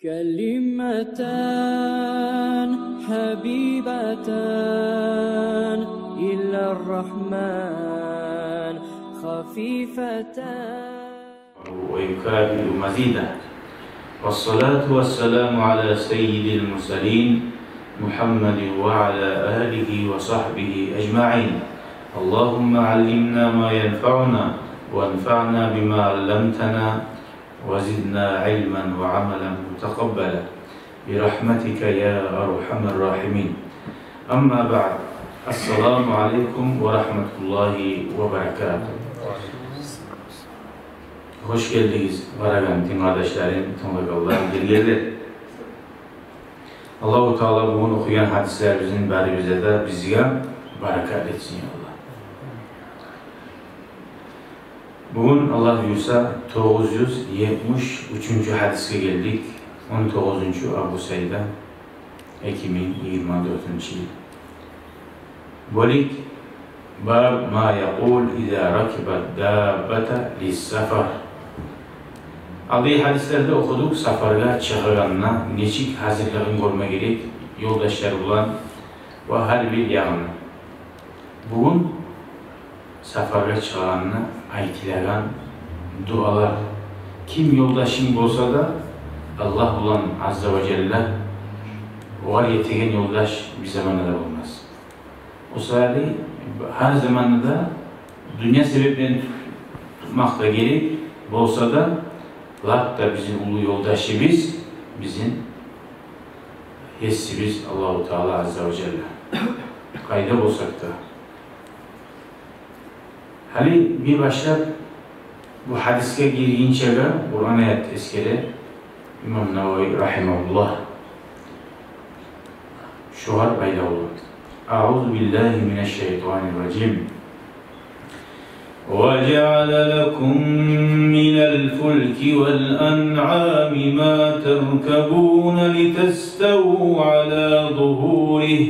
كلمتان حبيبتان إلى الرحمن خفيفتان ويكابد مزيدا والصلاة والسلام على سيد المرسلين محمد وعلى آله وصحبه أجمعين. اللهم علمنا ما ينفعنا وانفعنا بما علمتنا وزدنا علما وعملا متقبلا برحمتك يا أرحم الراحمين. أما بعد، السلام عليكم ورحمة الله وبركاته. Hoş geldiniz Varagan kardeşlerim, tonlakalar, gelirler. Allah-u Teala bugün okuyan hadislerimizin bari bize de bizge barakat etsin ya Allah. Bugün Allah diyorsa 973. hadise geldik. 19. Abu Said'den 2024 yıl. Bolik bab ma yaqul iza rakibat dabbata lis-safar. Aldığı hadislerde okuduk, safarga çıkıranına neçik hazırlığın görme gerek, yoldaşlar bulan ve her bir yağını. Bugün safarga çıkıranına aytilagan dualar, kim yoldaşın olsa da Allah olan Azze ve Celle var yetegen yoldaş bir zamanda da olmaz. O sayede her zamanda dünya sebeplerini tutmakta gerek olsa da Lat da bizim ulu yoldaşımız, bizim hissimiz Allah-u Teala Azze ve Celle. Kayda olsak da. Hani bir başlar bu hadiske girgince de Kur'an ayet eskere İmam Nevavi Rahimahullah şu har bayda olur. A'udhu billahi mineşşeytanirracim. وَجَعَلَ لَكُم مِّنَ الْفُلْكِ وَالْأَنْعَامِ مَا تَرْكَبُونَ لِتَسْتَوُوا عَلَى ظُهُورِهِ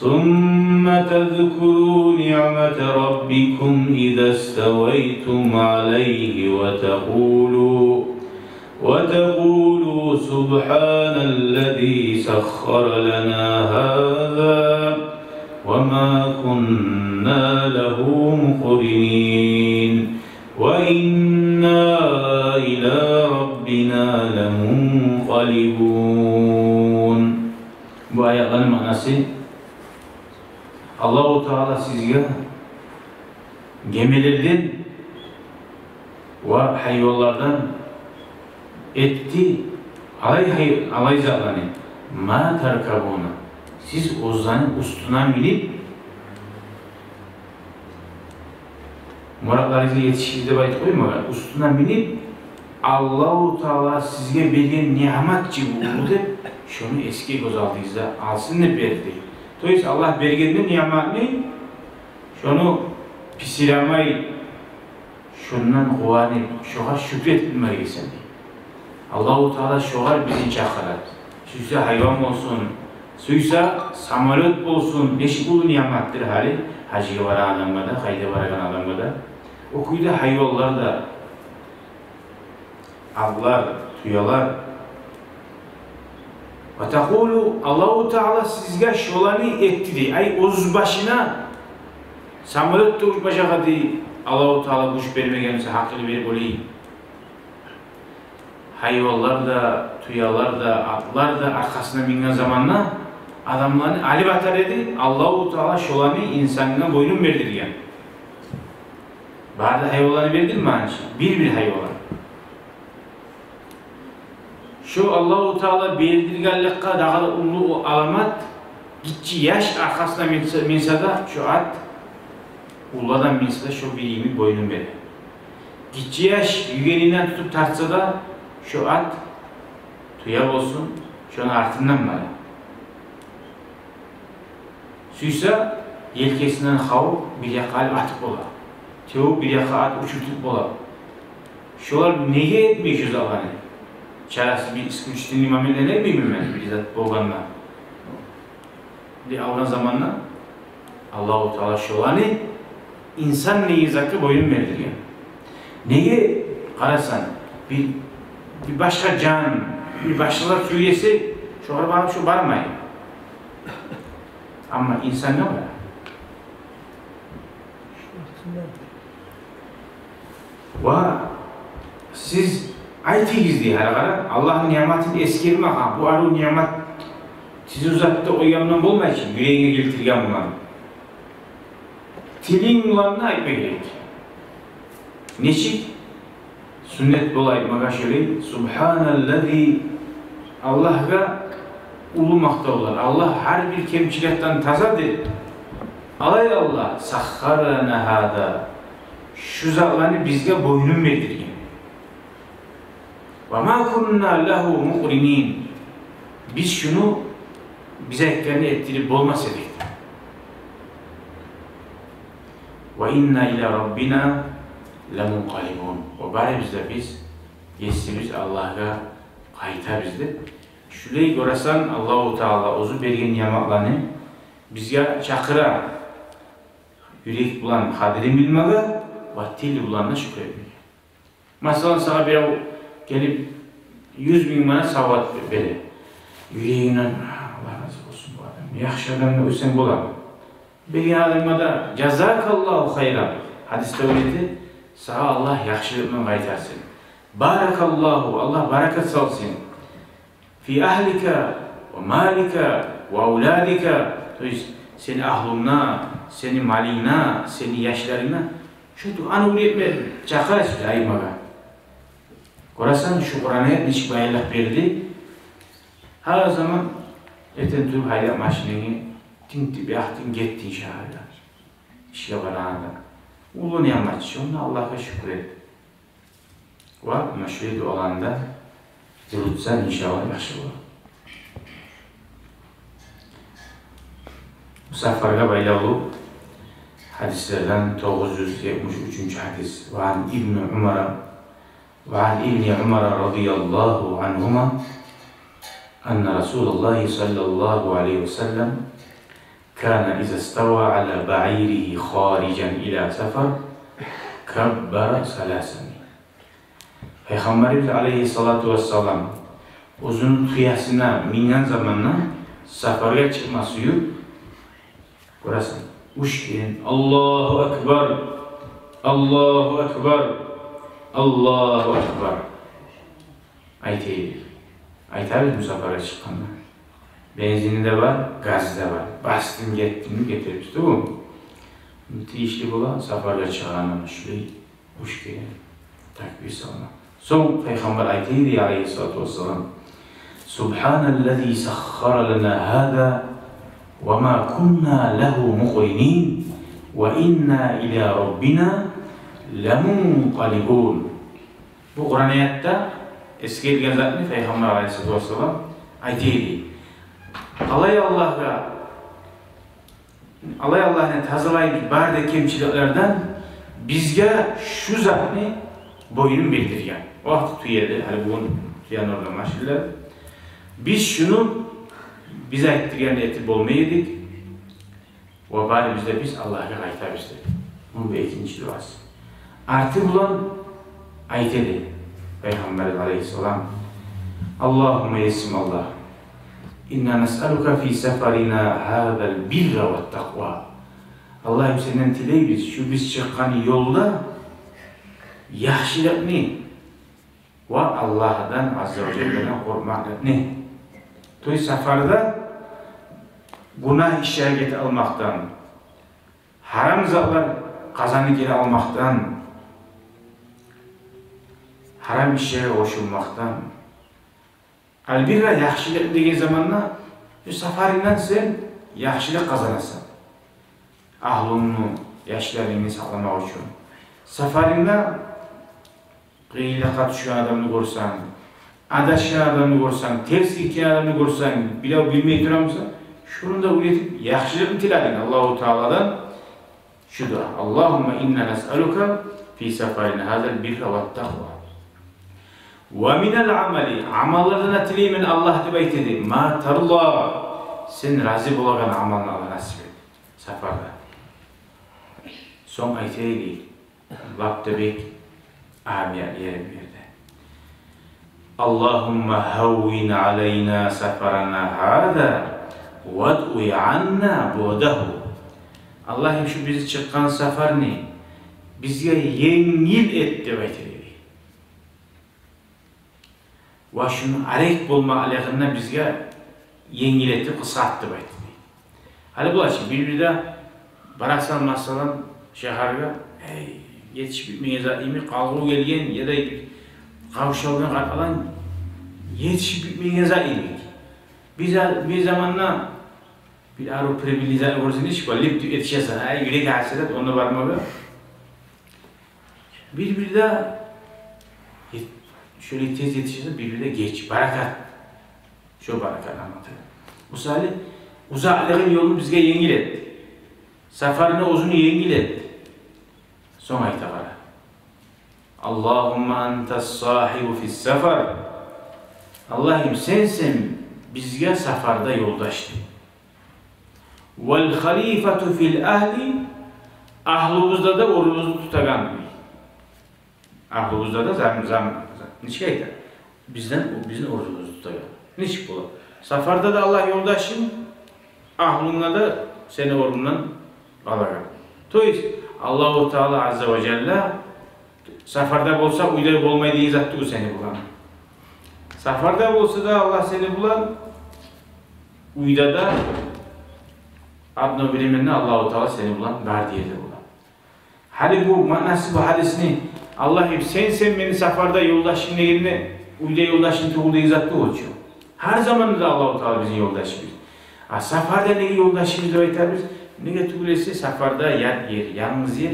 ثُمَّ تَذْكُرُوا نِعْمَةَ رَبِّكُمْ إِذَا اسْتَوَيْتُمْ عَلَيْهِ وَتَقُولُوا سُبْحَانَ الَّذِي سَخَّرَ لَنَا هَذَا وَمَا كُنَّا لَهُ مُقْرِنِينَ وَإِنَّا إِلَى رَبِّنَا لَمُنْقَلِبُونَ. Bu ayetlerin manası Allah-u Teala sizge gemilerden ve hayvanlardan etti alay zatlarını ma terkabuna. Siz ozanın üstüne binip muratlarınızı yetişikliğinde bayit koymalar. Üstüne binip Allah-u Teala sizge belgen nihametçi buldu de şunu eski göz aldığınızda alsın ne berdi. Dolayısıyla Allah belgende nihametini şunu pisiramay şundan kuvanip şoğa şükretmeye gitsin. Allah-u Teala şoğa bizi çakarat. Suysa hayvan olsun, suysa samolyot olsun, neşik ulu nihamettir hali. Hacıya varan adamda da, hayda varagan adamda da. Okuyda hayvanlar da, avlar, tuyalar. Ve tekulu Allah-u Teala sizge şolanı etti de. Ay uz başına samolyot da uç başa kadı. Allah-u Teala kuş vermegense hakkını verip olayım. Hayvanlar da, tuyalar da, atlar da arkasına binen zamanla adamların Ali Batar edi, Allah-u Teala şolanı insanına boynun verdirgen. Bazı hayvanları verdirme anca, bir hayvanlar. Şu Allah-u Teala verdirgenlikka dağı ulu alamat, gitçi yaş arkasına minse da şu at, uladan minse da şu birimi boynun verir. Gitçi yaş yügeninden tutup tartsa da şu at, tuya olsun, şunun artından var. Suysa yelkesinden hav bir yaka atıp ola. Tevu bir yaka at uçurtup ola. Şolar neye etmiyor şu zamanı? Çarası bir isküçtün imamıyla ne bilmem bir zat boğanla. De avran zamanla Allah-u Teala şolanı insan neyi zakı boyun verdir. Neye karasan bir başka can bir başkalar söylese şoğa barıp şu barmayın. Ama insan ne var? Ve siz aytınız diye herhalde Allah'ın nimetini eskirme ha. Bu arı nimet sizi uzattı o yandan bulma için yüreğine getirgen bunlar. Tilin ulanına aytma gerek. Neçik? Sünnet dolayı maga şöyle Subhanallezi Allah'a ulumakta olan Allah her bir kemçilikten tazadır. Alay Allah sahharana hada şu zatlarını bizge boynun verdirgen. Ve ma kunna lehu muqrinin biz şunu bize eklerini ettirip bulmasaydık. Ve inna ila rabbina lemunqalibun. O bari bizde biz geçsimiz Allah'a kayta bizde. Şurayı göresen Allahu Teala ozu bergen yamaklarını bizge çakıra yürek bulan kadri bilmeli ve dil bulanına şükretmeli. Mesela sana bir gelip 100.000 bana savat verir. Yüreğinden Allah razı olsun bu adam. Yaxşı adamla ölsen bulamam. Bir adamda da cezakallahu hayran. Hadiste öyleydi. Sana Allah yaxşılıkla kaytarsın. Barakallahu Allah barakat salsın. Fi ahlika ve malika ve evladika. Senin ahlına, senin malina, senin yaşlarına şu duanı üretme. Çakar işte ayırmaga. Korasan şu Kur'an'a niçin bayarlak verdi. Her zaman eten tüm hayat maşinini tinti bir ahtin gittin şahada. İşe varanda. Ulu nimet onu Allah'a şükür et. Ve meşruiyet olanda zırutsan inşallah yaxşı olur. Bu seferge baylalı hadislerden 973. hadis. Ve an İbn Umar'a وعن ابن عمر رضي الله عنهما أن رسول الله صلى الله عليه وسلم كان إذا استوى على بعيره خارجا إلى سفر كبر ثلاثا. Peygamberimiz Aleyhissalatu vesselam uzun kıyasına mingen zamanla sefere çıkması yok. Burası uşkiyen Allahu Ekber Allahu Ekber Allahu Ekber aytaydı. Aytabilir mi sefere çıkkanda? Benzini de var, gazı da var. Bastın gittin getirip işte bu. Müthişli olan sefere çıkanlar şöyle uşkiyen takbir salma. Son Peygamber aytaydı Aleyhissalatu vesselam. Subhanallezi sahhara lana hada ve ma kunna lehu muqrinin ve inna ila rabbina lemunqalibun. Bu Kur'an ayette eski gelgen zatını Peygamber Aleyhissalatu vesselam aytaydı. Alay Allah'ın tazalayıp barda kemçiliklerden bizge şu zatını boynun bildirgen. O vakti tüyedi, hani bugün tüyen orada maşiller. Biz şunu bize ettirgen etip olmayaydık. O bari bizde biz Allah'a kaytar bizde. Bunun bir ikinci duası. Artık bulan aytedi Peygamber Aleyhisselam. Allahümme yesim Allah. İnna nes'aluka fi seferina hâzel birre ve takva. Allah'ım senden dileyiz şu biz çıkan yolda yaxşılıkni ve Allah'dan Azze ve Celle'den korkmakni. Toy seferde günah işe almaktan, haram zatlar kazanı geri almaktan, haram işe koşulmaktan, albirra yaxşılık degen zamanla şu seferinden sen yaxşılık kazanasın. Ahlını, yaşlarını saklamak için. Seferinde kıyılaka düşen adamını görsen, adaşan adamını görsen, ters gitken adamını görsen, bilmeyi duramıyorsan, şunu da üretip yaxşılık tiladın Allah-u Teala'dan şu dua. Allahümme inna nes'aluka fi seferina hazel birre ve takva. Ve minel ameli, amallardan tileymen Allah debeytedi. Ma tarla, sen razı bulagan amalını Allah nasip et. Seferde. Son ayeteye değil. Lap debek, amiyat yerim yerde. Allahumma havvin aleyna seferana hâdâ vad'u anna bu'dahu. Allah'ım şu bizi çıkan seferini bizge yengil et dep aytaylik. Ve şunu arek bolma aleyhine bizge yengil etti, kısalt dep aytaylik. Hali bulaşık birbirine bıraksan masalan şeharga yetişip bitmeyene imi kalğu gelgen ya da kavşalgan kalkalan yetişip bitmeyene ilik. Bir zamanla bir arı privilegiyle olursun hiç var. Lip yetişesen, yürek hasedet onu varmalı. Birbirine şöyle tez yetişirse birbirine geç, barakat. Şu barakat anlatıyor. Bu sali uzaklığın yolunu bizge yengil etti. Seferine uzun yengil etti. Son ayta var. Allahumma entas sahibu fis sefer. Allah'ım sensin bizge seferde yoldaştın. Vel halifatu fil ahli. Ahlımızda da orunuzu tutagan. Ahlımızda da zam niçin ayta? Bizden orunuzu tutagan. Niçin bu? Seferde de Allah yoldaşın. Ahlına da seni orundan alagan. Toys Allahu Teala azze ve celle seferde bolsa uyda bolmaydı izattı seni bulan. Seferde bolsa da Allah seni bulan uyda da adını biliminde Allahu Teala seni bulan verdiği de bulan. Hadi bu manası bu hadisini Allah'ım sen beni seferde yoldaşın yerine uyda yoldaşın tuğulda izattı oluşuyor. Her zaman da Allahu Teala bizim yoldaşımız. Seferde ne yoldaşımız da aytarız. Ne tuğulesi seferde yer, yalnız yer.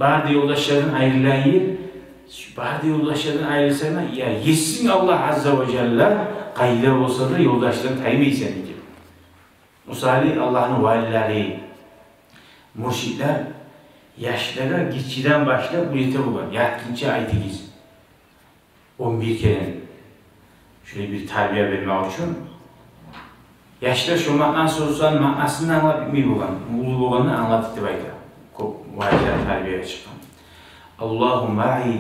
Barda yoldaşların ayrılan yer. Barda yoldaşların ayrılsana ya yesin Allah azze ve celle kayda olsa da yoldaşların taymıysan diyor. Misali Allah'ın valileri, mürşitler, yaşlara gitçiden başlayıp bu yete bulan. Yatkince ayetigiz. 11 kere şöyle bir terbiye vermek için yaşlar şu manasından anlatmayı bulan. Ulu bulanı anlatıp bayda. Valiler terbiye çıkan. Allahu ma'i,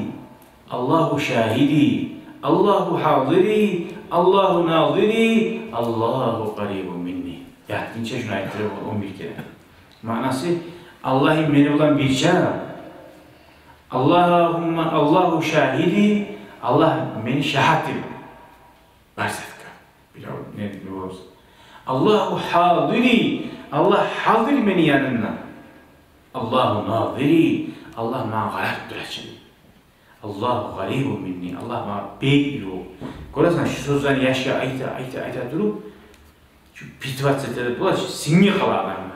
Allahu şahidi, Allahu hadiri, Allahu naziri, Allahu qaribun minni. Yatkince şunu ayetleri 11 kere. Manası Allah'ım beni bulan bir şey. Allahu şahidi, Allah beni şahadim. Varsatka. Bilav ne olursa. Allahu hadiri, Allah hadir beni yanına. Allahu naziri, Allah ma galak duracak. Allahu qaribun minni, Allah ma bekliyor. Görürsen şu sözlerini yaşa ayta durup şu pitvat setede bulaş sinni kala adamı.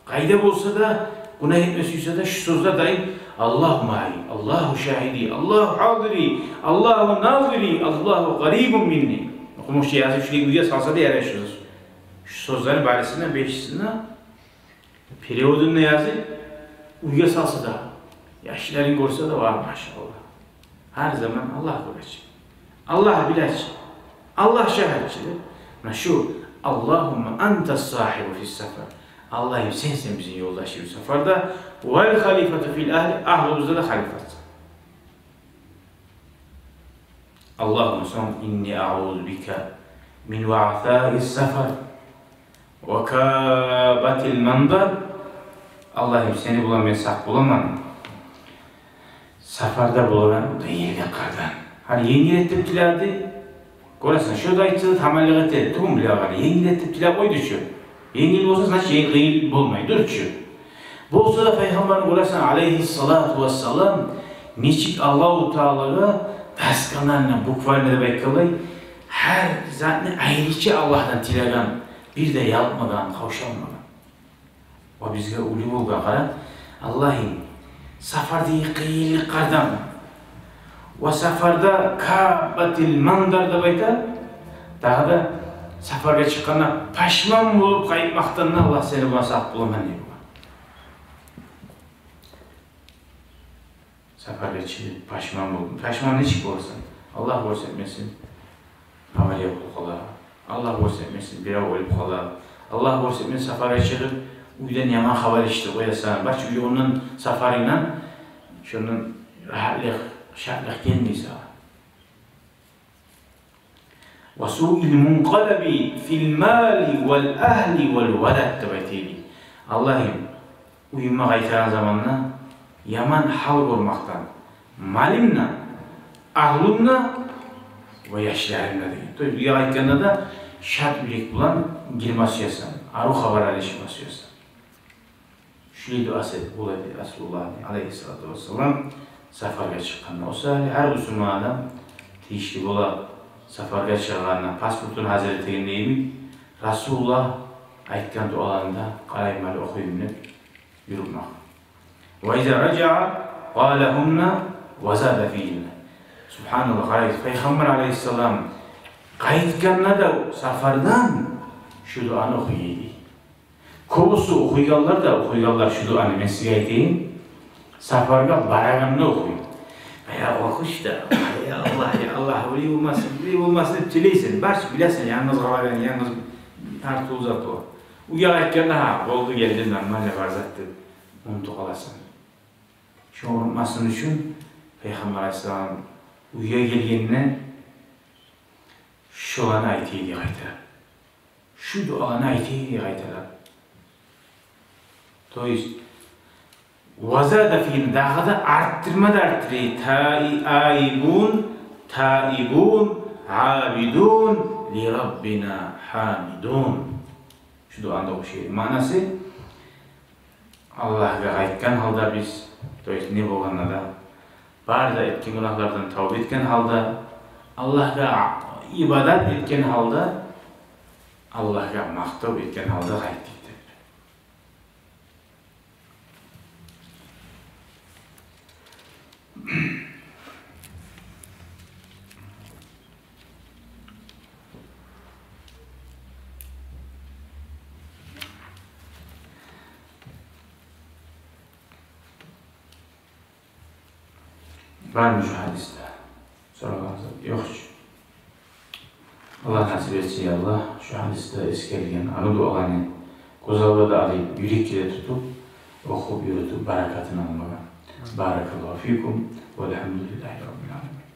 Kayda olsa da günah etmesiyse de şu sözler daim Allah ma'i, Allahu şahidi, Allahu hadiri, Allahu naziri, Allahu qaribun minni. Okumuş yazıp şuraya uyuya salsa da yerleşiyoruz. Şu sözlerin barisinden beşisinden periyodunda yazıp uyuya salsa da yaşlıların görse de var maşallah. Her zaman Allah görecek. Allah bilecek. Allah şahitçidir. Şu Allahümme entas sahibu fis sefer. Allah'ım sensin bizim yoldaşımız seferde. Vel halifatu fil ahli. Ahlımızda da halifat. Allahümme son inni a'udhu bika min va'thâ'is sefer ve kâbatil mandar. Allah'ım seni bulan ben sak bulamam. Seferde bulan da yenge kardan. Hani yengil ettim tilerdi. Görürsen şurada aytsa tamallık etti. Tuğum bile var. Yengil ettim tiler koydu şu. Yengil olsa nasıl yengil bulmayı dur şu. Bu olsa da Peygamber görürsen aleyhissalatu vesselam niçik Allah-u Teala'ya taskanlarla bukvalleri bekkalay her zaten ayrıca Allah'tan tilegan bir de yapmadan, kavşalmadan. O bizge ulu olga qarat Allah'ım safardagi qiyinlik qardan ve safarda kabatil mandar deb aytar. Dağda safarga chiqqanda pashmon bo'lib qaytmoqdan Allah seni bilan saq bo'laman deydi. Safarga chiqib pashmon bo'ldim. Pashmon nechik bo'lsin? Allah ko'rsatmasin. Amaliyat qilib qolar. Allah ko'rsatmasin, birov o'lib qolar. Allah ko'rsatmasin safarga chiqib uydan yaman xabar eshitib qo'yasan. Barcha uy o'rnidan safaringdan shundan rahatlik, shartlik kelmaysa. وسوء المنقلب في المال والأهل والولد deb aytaylik. Allohim uyimga qaytgan zamonda yaman hal bo'lmoqdan, malimdan, ahlimdan va yoshlarimdan degan. To'y buga aytganda da shartlik bilan girmasyasan, aru xabar alishmasyasan. Shuli duosi bo'ladi Rasululloh alayhisolatu vassalam safarga chiqqanda bo'lsa, har musulmon odam tegishli bo'ladi. Safarga chiqqanda pasportini hazır etilgandaymi? Rasululloh aytgan duolarında qalaymal o'qiymi yurmoq. Va iza raja'a qalahunna wa zada fihinna. Subhanalloh, payg'ambar alayhisalom qaytganda safardan shu duoni o'qiydi. Ko'pisi o'qiganlar shu duoni men sizga aytayim. Safarga borganda o'qiydi. Ya o'qishda, ya Allah, o'li bo'lmasin deb tilaysan, barcha bilasan, yalnız qolgan, yalnız tartib uzatib. Uyga qaytganda bo'ldi keldi, normal farzand deb unutib qolasan. Shu olmasin uchun payg'ambar alayhisalom uyga kelgandan shularni aytaydi qaytalar. Shu duoni aytaydi qaytalar. То есть vazada fi'l dag'ada arttirmada taibun, abidun, li robbina hamidun. Shu duoda o'xshaydi. Ma'nosi Allohga qaytgan holda biz, to есть ne bo'lganda barda etgan gunohlardan tavba etgan holda, Allohga ibodat etgan holda, Allohga maqtov etgan holda qaytdik. Var mı şu hadiste? Sorularınızda yok. Allah nasip etsin ya Allah. Şu hadiste eskelgen anı dualarını kozalada alayıp yürekle tutup okup yürütüp barakatını almağa. Barakallahu fikum ve elhamdülillahi rabbil alemin.